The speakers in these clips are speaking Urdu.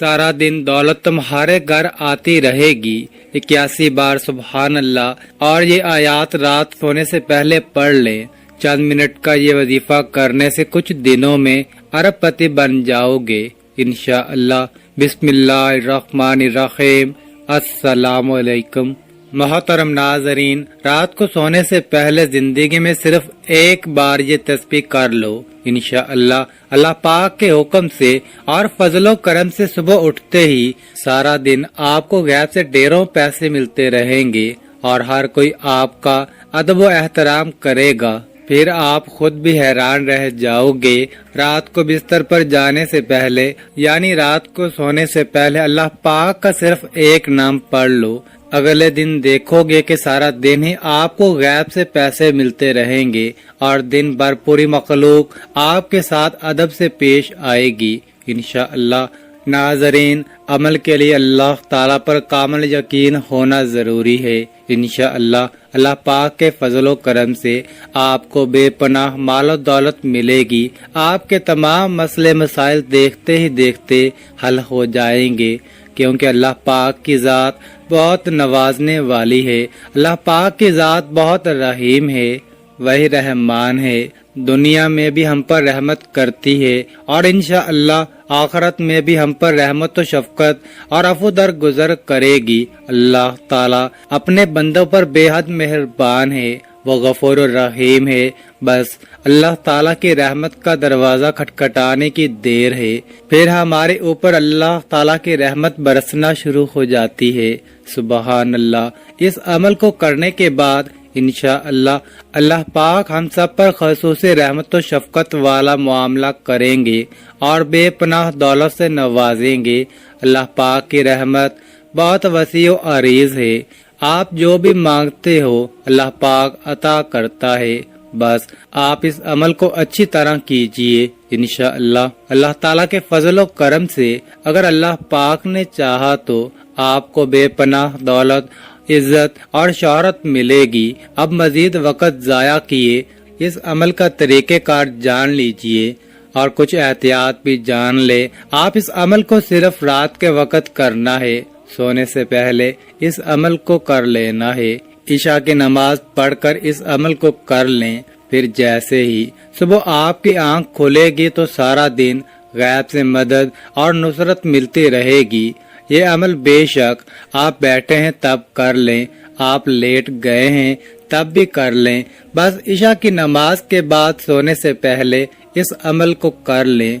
سارا دن دولت تمہارے گھر آتی رہے گی 81 بار سبحان اللہ، اور یہ آیات رات سونے سے پہلے پڑھ لیں۔ چند منٹ کا یہ وظیفہ کرنے سے کچھ دنوں میں ارب پتی بن جاؤ گے انشاءاللہ۔ بسم اللہ الرحمن الرحیم۔ السلام علیکم۔ محترم ناظرین، رات کو سونے سے پہلے زندگی میں صرف ایک بار یہ تسبیح کر لو انشاءاللہ۔ اللہ پاک کے حکم سے اور فضل و کرم سے صبح اٹھتے ہی سارا دن آپ کو غیب سے ڈھیروں پیسے ملتے رہیں گے اور ہر کوئی آپ کا ادب و احترام کرے گا۔ پھر آپ خود بھی حیران رہ جاؤ گے۔ رات کو بستر پر جانے سے پہلے یعنی رات کو سونے سے پہلے اللہ پاک کا صرف ایک نام پڑھ لو، اگلے دن دیکھو گے کہ سارا دن ہی آپ کو غیب سے پیسے ملتے رہیں گے اور دن بھر پوری مخلوق آپ کے ساتھ ادب سے پیش آئے گی انشاءاللہ۔ ناظرین، عمل کے لیے اللہ تعالیٰ پر کامل یقین ہونا ضروری ہے انشاءاللہ۔ اللہ پاک کے فضل و کرم سے آپ کو بے پناہ مال و دولت ملے گی۔ آپ کے تمام مسئلے مسائل دیکھتے ہی دیکھتے حل ہو جائیں گے، کیونکہ اللہ پاک کی ذات بہت نوازنے والی ہے۔ اللہ پاک کی ذات بہت رحیم ہے، وہی رحمان ہے۔ دنیا میں بھی ہم پر رحمت کرتی ہے اور انشاءاللہ آخرت میں بھی ہم پر رحمت و شفقت اور عفو درگزر کرے گی۔ اللہ تعالیٰ اپنے بندوں پر بے حد مہربان ہے، وہ غفور الرحیم ہے۔ بس اللہ تعالیٰ کی رحمت کا دروازہ کھٹکھٹانے کی دیر ہے، پھر ہمارے اوپر اللہ تعالیٰ کی رحمت برسنا شروع ہو جاتی ہے۔ سبحان اللہ۔ اس عمل کو کرنے کے بعد انشاءاللہ اللہ پاک ہم سب پر خصوصی رحمت و شفقت والا معاملہ کریں گے اور بے پناہ دولت سے نوازیں گے۔ اللہ پاک کی رحمت بہت وسیع و عریض ہے، آپ جو بھی مانگتے ہو اللہ پاک عطا کرتا ہے۔ بس آپ اس عمل کو اچھی طرح کیجئے انشاءاللہ۔ اللہ تعالیٰ کے فضل و کرم سے اگر اللہ پاک نے چاہا تو آپ کو بے پناہ دولت، عزت اور شہرت ملے گی۔ اب مزید وقت ضائع کیے اس عمل کا طریقہ کار جان لیجئے اور کچھ احتیاط بھی جان لے۔ آپ اس عمل کو صرف رات کے وقت کرنا ہے، سونے سے پہلے اس عمل کو کر لینا ہے۔ عشاء کی نماز پڑھ کر اس عمل کو کر لیں، پھر جیسے ہی صبح آپ کی آنکھ کھلے گی تو سارا دن غیب سے مدد اور نصرت ملتی رہے گی۔ یہ عمل بے شک آپ بیٹھے ہیں تب کر لیں، آپ لیٹ گئے ہیں تب بھی کر لیں۔ بس عشاء کی نماز کے بعد سونے سے پہلے اس عمل کو کر لیں۔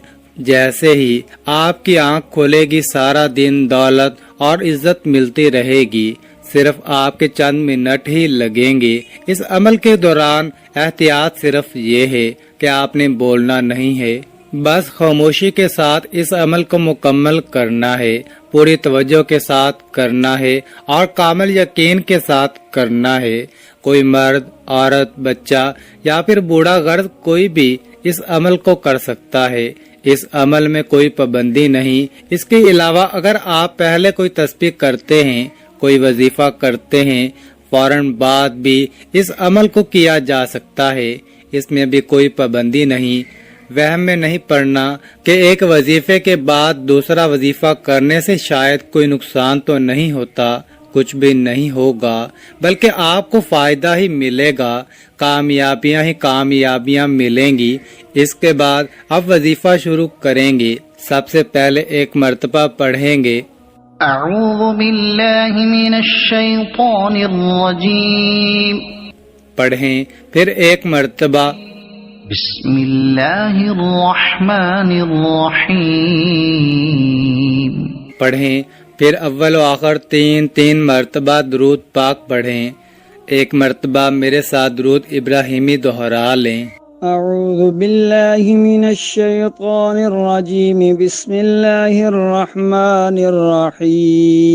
جیسے ہی آپ کی آنکھ کھلے گی سارا دن دولت اور عزت ملتی رہے گی۔ صرف آپ کے چند منٹ ہی لگیں گے۔ اس عمل کے دوران احتیاط صرف یہ ہے کہ آپ نے بولنا نہیں ہے، بس خاموشی کے ساتھ اس عمل کو مکمل کرنا ہے، پوری توجہ کے ساتھ کرنا ہے اور کامل یقین کے ساتھ کرنا ہے۔ کوئی مرد، عورت، بچہ یا پھر بوڑھا غرض کوئی بھی اس عمل کو کر سکتا ہے۔ اس عمل میں کوئی پابندی نہیں۔ اس کے علاوہ اگر آپ پہلے کوئی تسبیح کرتے ہیں، کوئی وظیفہ کرتے ہیں، فوراً بعد بھی اس عمل کو کیا جا سکتا ہے، اس میں بھی کوئی پابندی نہیں۔ وہم میں نہیں پڑنا کہ ایک وظیفے کے بعد دوسرا وظیفہ کرنے سے شاید کوئی نقصان تو نہیں ہوتا، کچھ بھی نہیں ہوگا، بلکہ آپ کو فائدہ ہی ملے گا، کامیابیاں ہی کامیابیاں ملیں گی۔ اس کے بعد اب وظیفہ شروع کریں گے۔ سب سے پہلے ایک مرتبہ پڑھیں گے اعوذ باللہ من الشیطان الرجیم، پڑھیں، پھر ایک مرتبہ بسم اللہ الرحمن الرحیم، پڑھیں، پھر اول و آخر تین مرتبہ درود پاک پڑھیں۔ ایک مرتبہ میرے ساتھ درود ابراہیمی دہرا لیں۔ اعوذ باللہ من الشیطان الرجیم، بسم اللہ الرحمن الرحیم،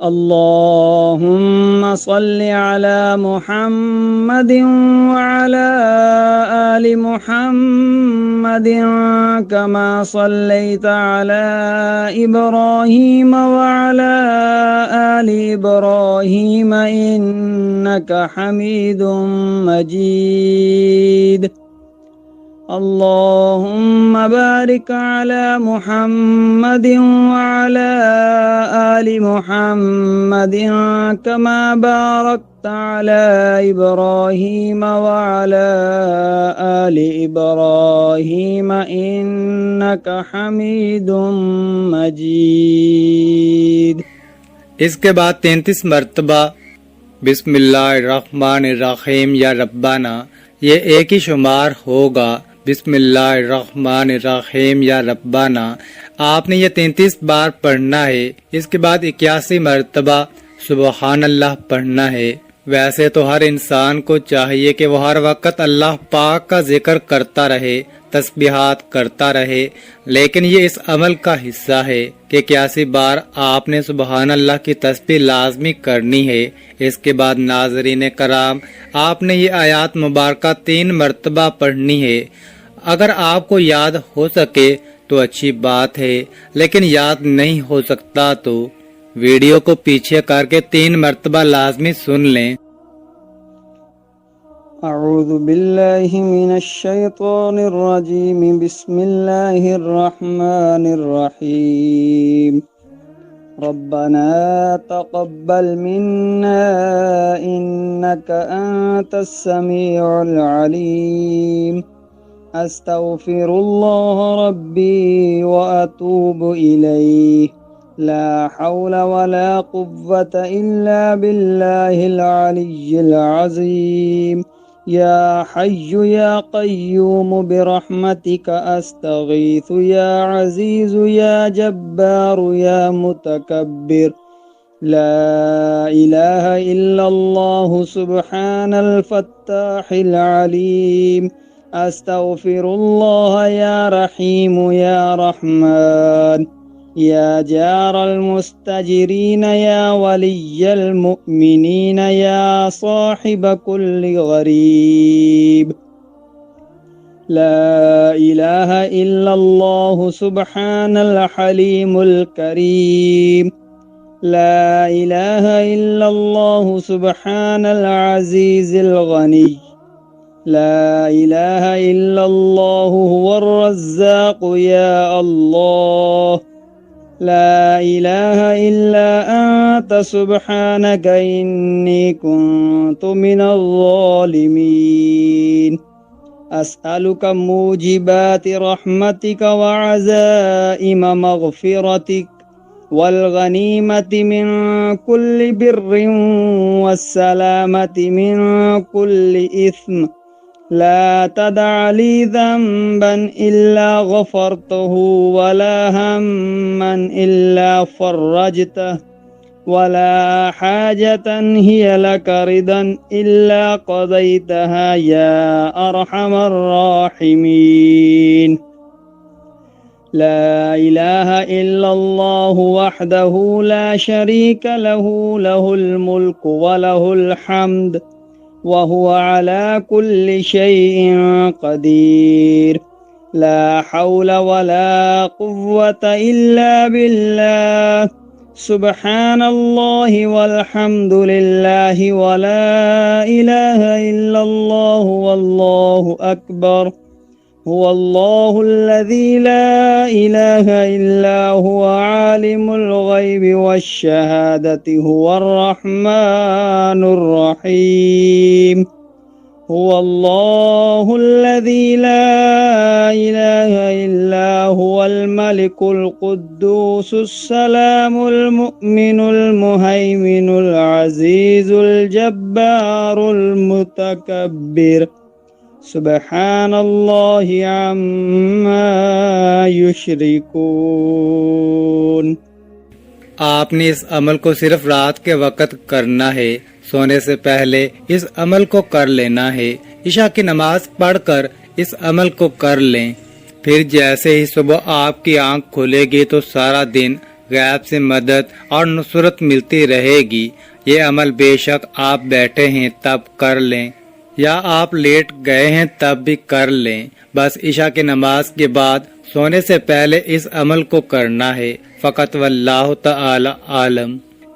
اللہم صل علی محمد وعلی آل محمد کما صلیت علی ابراہیم وعلی آل ابراہیم انک حمید مجید، اللهم بارك على محمد وعلى آل محمد كما باركت على إبراهيم وعلى آل إبراهيم إنك حميد مجيد. اس کے بعد 33 مرتبہ بسم اللہ الرحمن الرحیم یا ربنا، یہ ایک ہی شمار ہوگا. بسم اللہ الرحمن الرحیم یا ربنا آپ نے یہ 33 بار پڑھنا ہے. اس کے بعد 81 مرتبہ سبحان اللہ پڑھنا ہے. ویسے تو ہر انسان کو چاہیے کہ وہ ہر وقت اللہ پاک کا ذکر کرتا رہے، تسبیحات کرتا رہے، لیکن یہ اس عمل کا حصہ ہے کہ 81 بار آپ نے سبحان اللہ کی تسبیح لازمی کرنی ہے. اس کے بعد ناظرین کرام، آپ نے یہ آیات مبارکہ 3 مرتبہ پڑھنی ہے. اگر آپ کو یاد ہو سکے تو اچھی بات ہے، لیکن یاد نہیں ہو سکتا تو ویڈیو کو پیچھے کر کے 3 مرتبہ لازمی سن لیں. اعوذ باللہ من الشیطان الرجیم. بسم اللہ الرحمن الرحیم. ربنا تقبل منا انك انت السميع العليم. استغفر الله ربي واتوب اليه. لا حول ولا قوة الا بالله العلي العظيم. يا حي يا قيوم برحمتك استغيث. يا عزيز يا جبار يا متكبر. لا إله إلا الله سبحان الفتاح العليم. استغفر الله يا رحيم يا رحمن. يا جار المستجرين يا ولي المؤمنين يا صاحب كل غريب. لا إله إلا الله سبحان الحليم الكريم. لا إله إلا الله سبحان العزيز الغني. لا إله إلا الله هو الرزاق يا الله. لا إله إلا أنت سبحانك إني كنت من الظالمين. أسألك موجبات رحمتك وعزائم مغفرتك والغنيمة من كل بر والسلامة من كل إثم. لا تدع لي ذنبا إلا غفرته ولا هما إلا فرجته ولا حاجة هي لك رضا إلا قضيتها يا أرحم الراحمين. لا إله إلا الله وحده لا شريك له. له الملك وله الحمد وهو على كل شيء قدير. لا حول ولا قوة إلا بالله. سبحان الله والحمد لله ولا إله إلا الله والله أكبر. هو الله الذي لا إله إلا هو عالم الغيب والشهادة. هو الرحمن الرحيم. هو الله الذي لا إله إلا هو الملك القدوس السلام المؤمن المهيمن العزيز الجبار المتكبر. سبحان اللہ عما یشرکون. آپ نے اس عمل کو صرف رات کے وقت کرنا ہے، سونے سے پہلے اس عمل کو کر لینا ہے. عشاء کی نماز پڑھ کر اس عمل کو کر لیں. پھر جیسے ہی صبح آپ کی آنکھ کھلے گی تو سارا دن غیب سے مدد اور نصرت ملتی رہے گی. یہ عمل بے شک آپ بیٹھے ہیں تب کر لیں یا آپ لیٹ گئے ہیں تب بھی کر لیں. بس عشاء کی نماز کے بعد سونے سے پہلے اس عمل کو کرنا ہے. فقط واللہ تعالی عالم.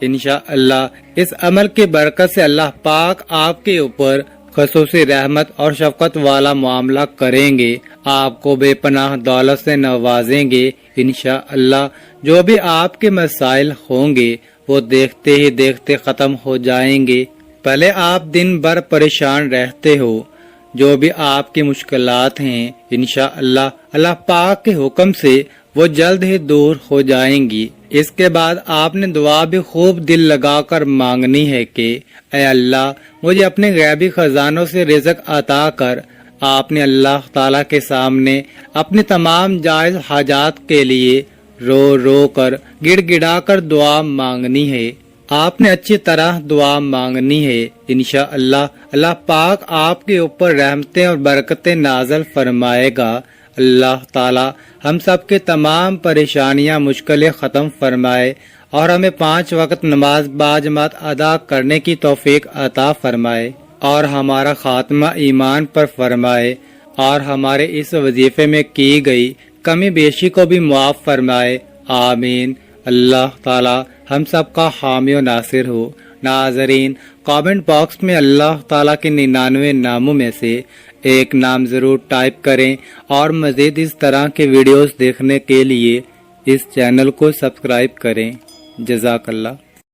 انشاءاللہ اس عمل کی برکت سے اللہ پاک آپ کے اوپر خصوصی رحمت اور شفقت والا معاملہ کریں گے. آپ کو بے پناہ دولت سے نوازیں گے۔ انشاءاللہ جو بھی آپ کے مسائل ہوں گے وہ دیکھتے ہی دیکھتے ختم ہو جائیں گے۔ پہلے آپ دن بھر پریشان رہتے ہو، جو بھی آپ کی مشکلات ہیں انشاءاللہ اللہ پاک کے حکم سے وہ جلد ہی دور ہو جائیں گی۔ اس کے بعد آپ نے دعا بھی خوب دل لگا کر مانگنی ہے کہ اے اللہ مجھے اپنے غیبی خزانوں سے رزق عطا کر۔ آپ نے اللہ تعالیٰ کے سامنے اپنی تمام جائز حاجات کے لیے رو رو کر گڑ گڑا کر دعا مانگنی ہے۔ آپ نے اچھی طرح دعا مانگنی ہے۔ انشاءاللہ اللہ پاک آپ کے اوپر رحمتیں اور برکتیں نازل فرمائے گا۔ اللہ تعالی ہم سب کے تمام پریشانیاں مشکلیں ختم فرمائے اور ہمیں 5 وقت نماز باجماعت ادا کرنے کی توفیق عطا فرمائے اور ہمارا خاتمہ ایمان پر فرمائے اور ہمارے اس وظیفے میں کی گئی کمی بیشی کو بھی معاف فرمائے، آمین۔ اللہ تعالی ہم سب کا حامی و ناصر ہو۔ ناظرین، کامنٹ باکس میں اللہ تعالیٰ کے 99 ناموں میں سے ایک نام ضرور ٹائپ کریں اور مزید اس طرح کے ویڈیوز دیکھنے کے لیے اس چینل کو سبسکرائب کریں۔ جزاک اللہ۔